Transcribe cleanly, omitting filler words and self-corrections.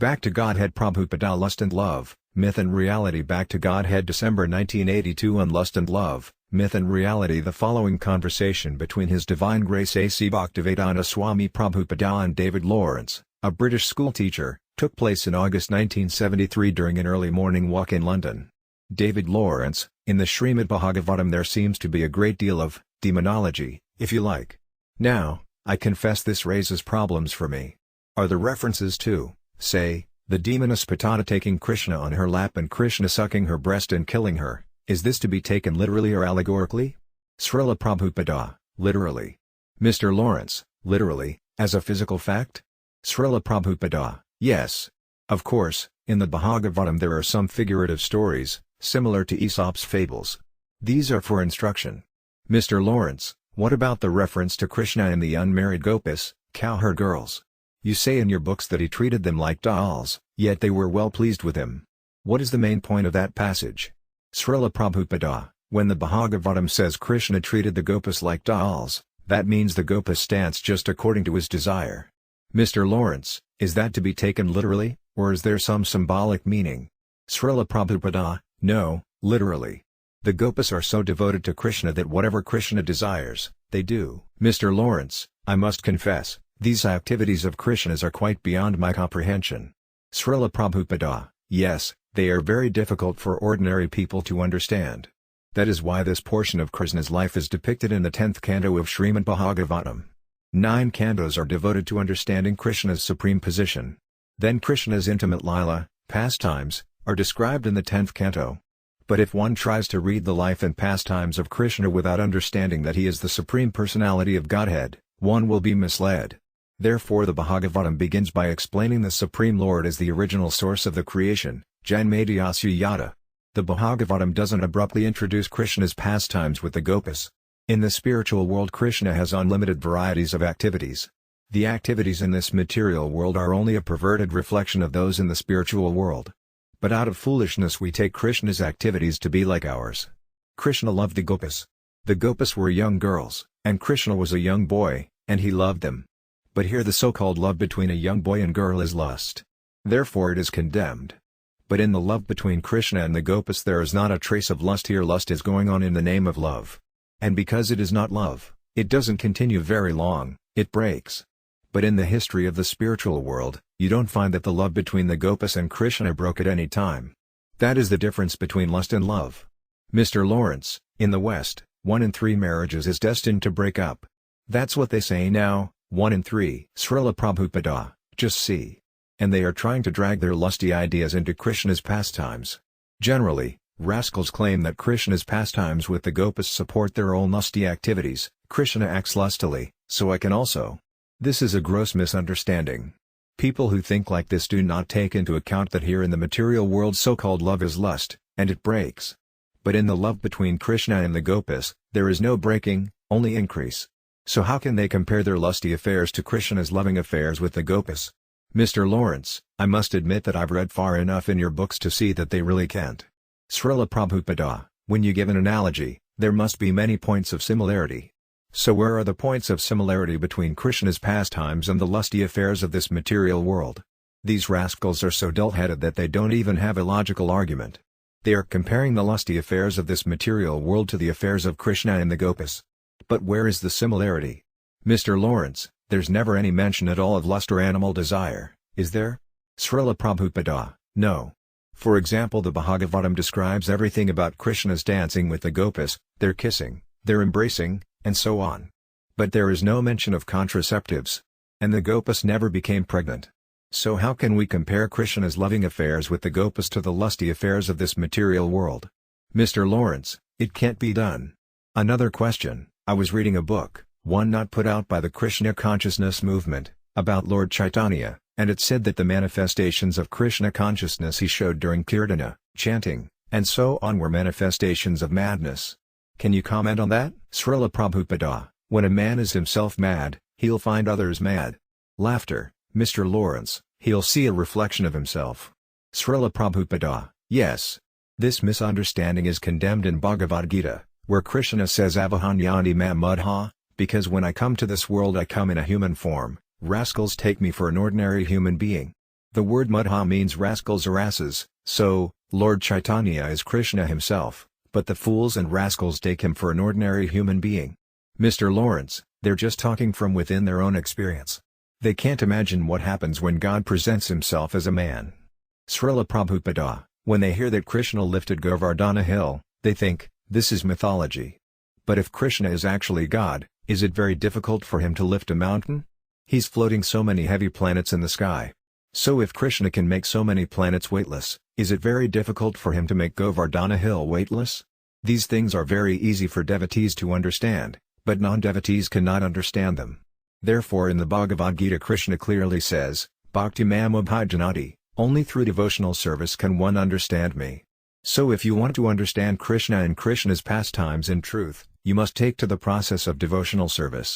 Back to Godhead Prabhupada Lust and Love, Myth and Reality. Back to Godhead December 1982 on Lust and Love, Myth and Reality. The following conversation between His Divine Grace A.C. Bhaktivedanta Swami Prabhupada and David Lawrence, a British schoolteacher, took place in August 1973 during an early morning walk in London. David Lawrence, in the Srimad Bhagavatam there seems to be a great deal of demonology, if you like. Now, I confess this raises problems for me. Are the references to, say, the demoness Patana taking Krishna on her lap and Krishna sucking her breast and killing her, is this to be taken literally or allegorically? Srila Prabhupada, literally. Mr. Lawrence, literally, as a physical fact? Srila Prabhupada, yes. Of course, in the Bhagavatam there are some figurative stories, similar to Aesop's fables. These are for instruction. Mr. Lawrence, what about the reference to Krishna and the unmarried gopis, cowherd girls? You say in your books that he treated them like dolls, yet they were well pleased with him. What is the main point of that passage? Srila Prabhupada, when the Bhagavatam says Krishna treated the gopis like dolls, that means the gopis dance just according to his desire. Mr. Lawrence, is that to be taken literally, or is there some symbolic meaning? Srila Prabhupada, no, literally. The gopis are so devoted to Krishna that whatever Krishna desires, they do. Mr. Lawrence, I must confess, these activities of Krishna's are quite beyond my comprehension. Srila Prabhupada, yes, they are very difficult for ordinary people to understand. That is why this portion of Krishna's life is depicted in the 10th canto of Srimad Bhagavatam. 9 cantos are devoted to understanding Krishna's supreme position. Then Krishna's intimate lila, pastimes, are described in the 10th canto. But if one tries to read the life and pastimes of Krishna without understanding that he is the Supreme Personality of Godhead, one will be misled. Therefore the Bhagavatam begins by explaining the Supreme Lord as the original source of the creation, Janmadhyasya Yada. The Bhagavatam doesn't abruptly introduce Krishna's pastimes with the gopis. In the spiritual world Krishna has unlimited varieties of activities. The activities in this material world are only a perverted reflection of those in the spiritual world. But out of foolishness we take Krishna's activities to be like ours. Krishna loved the gopis. The gopis were young girls, and Krishna was a young boy, and he loved them. But here the so-called love between a young boy and girl is lust. Therefore it is condemned. But in the love between Krishna and the gopis there is not a trace of lust. Here lust is going on in the name of love. And because it is not love, it doesn't continue very long, it breaks. But in the history of the spiritual world, you don't find that the love between the gopis and Krishna broke at any time. That is the difference between lust and love. Mr. Lawrence, in the West, 1 in 3 marriages is destined to break up. That's what they say now, 1 in 3. Srila Prabhupada, just see. And they are trying to drag their lusty ideas into Krishna's pastimes. Generally, rascals claim that Krishna's pastimes with the gopis support their own lusty activities. Krishna acts lustily, so I can also. This is a gross misunderstanding. People who think like this do not take into account that here in the material world so-called love is lust, and it breaks. But in the love between Krishna and the gopis, there is no breaking, only increase. So how can they compare their lusty affairs to Krishna's loving affairs with the gopis? Mr. Lawrence, I must admit that I've read far enough in your books to see that they really can't. Srila Prabhupada, when you give an analogy, there must be many points of similarity. So where are the points of similarity between Krishna's pastimes and the lusty affairs of this material world? These rascals are so dull-headed that they don't even have a logical argument. They are comparing the lusty affairs of this material world to the affairs of Krishna and the gopis. But where is the similarity? Mr. Lawrence, there's never any mention at all of lust or animal desire, is there? Srila Prabhupada, no. For example, the Bhagavatam describes everything about Krishna's dancing with the gopis, their kissing, their embracing, and so on. But there is no mention of contraceptives. And the gopis never became pregnant. So how can we compare Krishna's loving affairs with the gopis to the lusty affairs of this material world? Mr. Lawrence, it can't be done. Another question, I was reading a book, one not put out by the Krishna consciousness movement, about Lord Chaitanya, and it said that the manifestations of Krishna consciousness he showed during kirtana, chanting, and so on were manifestations of madness. Can you comment on that? Srila Prabhupada, when a man is himself mad, he'll find others mad. Laughter, Mr. Lawrence, he'll see a reflection of himself. Srila Prabhupada, yes. This misunderstanding is condemned in Bhagavad Gita, where Krishna says Avahanyani ma mudha, because when I come to this world I come in a human form, rascals take me for an ordinary human being. The word Mudha means rascals or asses, so, Lord Chaitanya is Krishna himself, but the fools and rascals take him for an ordinary human being. Mr. Lawrence, they're just talking from within their own experience. They can't imagine what happens when God presents himself as a man. Srila Prabhupada, when they hear that Krishna lifted Govardhana hill, they think, this is mythology. But if Krishna is actually God, is it very difficult for him to lift a mountain? He's floating so many heavy planets in the sky. So if Krishna can make so many planets weightless, is it very difficult for him to make Govardhana hill weightless? These things are very easy for devotees to understand, but non-devotees cannot understand them. Therefore in the Bhagavad Gita Krishna clearly says, Bhakti mam abhijanati, only through devotional service can one understand me. So if you want to understand Krishna and Krishna's pastimes in truth, you must take to the process of devotional service.